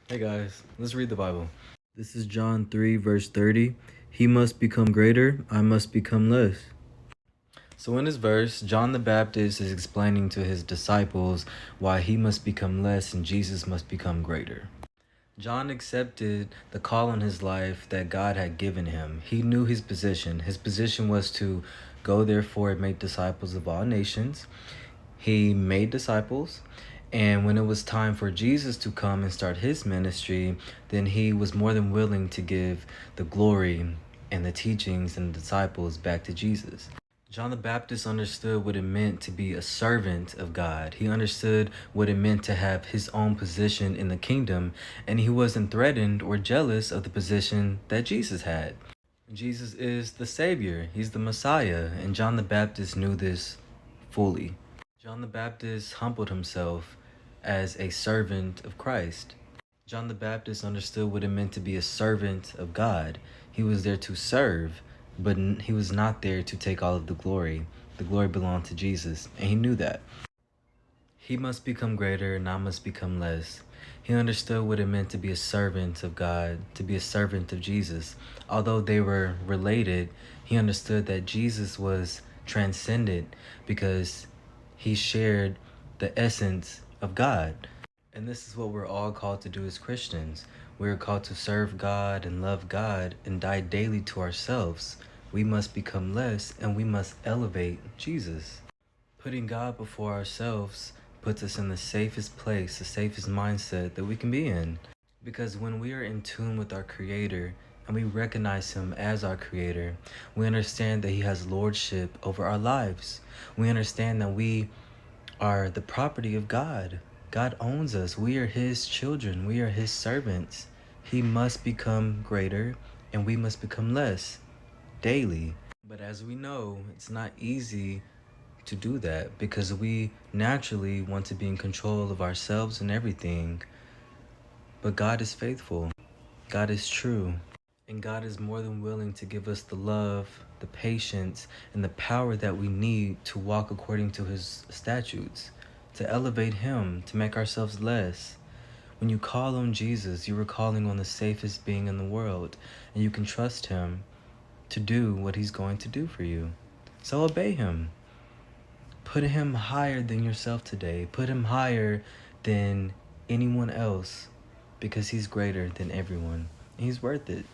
Hey guys, let's read the Bible. This is John 3, verse 30. He must become greater, I must become less. So in this verse, John the Baptist is explaining to his disciples why he must become less and Jesus must become greater. John accepted the call on his life that God had given him. He knew his position. His position was to go, therefore, and make disciples of all nations. He made disciples. And when it was time for Jesus to come and start his ministry, then he was more than willing to give the glory and the teachings and the disciples back to Jesus. John the Baptist understood what it meant to be a servant of God. He understood what it meant to have his own position in the kingdom, and he wasn't threatened or jealous of the position that Jesus had. Jesus is the Savior, he's the Messiah, and John the Baptist knew this fully. John the Baptist humbled himself as a servant of Christ. John the Baptist understood what it meant to be a servant of God. He was there to serve, but he was not there to take all of the glory. The glory belonged to Jesus, and he knew that. He must become greater, and I must become less. He understood what it meant to be a servant of God, to be a servant of Jesus. Although they were related, he understood that Jesus was transcendent because he shared the essence of God. And this is what we're all called to do as Christians. We're called to serve God and love God and die daily to ourselves. We must become less and we must elevate Jesus. Putting God before ourselves puts us in the safest place, the safest mindset that we can be in. Because when we are in tune with our Creator and we recognize Him as our Creator, we understand that He has lordship over our lives. We understand that we are the property of God. God owns us. We are His children. We are His servants. He must become greater and we must become less daily. But as we know, it's not easy to do that because we naturally want to be in control of ourselves and everything. But God is faithful. God is true. And God is more than willing to give us the love, the patience, and the power that we need to walk according to His statutes, to elevate Him, to make ourselves less. When you call on Jesus, you are calling on the safest being in the world, and you can trust Him to do what He's going to do for you. So obey Him. Put Him higher than yourself today. Put Him higher than anyone else because He's greater than everyone. He's worth it.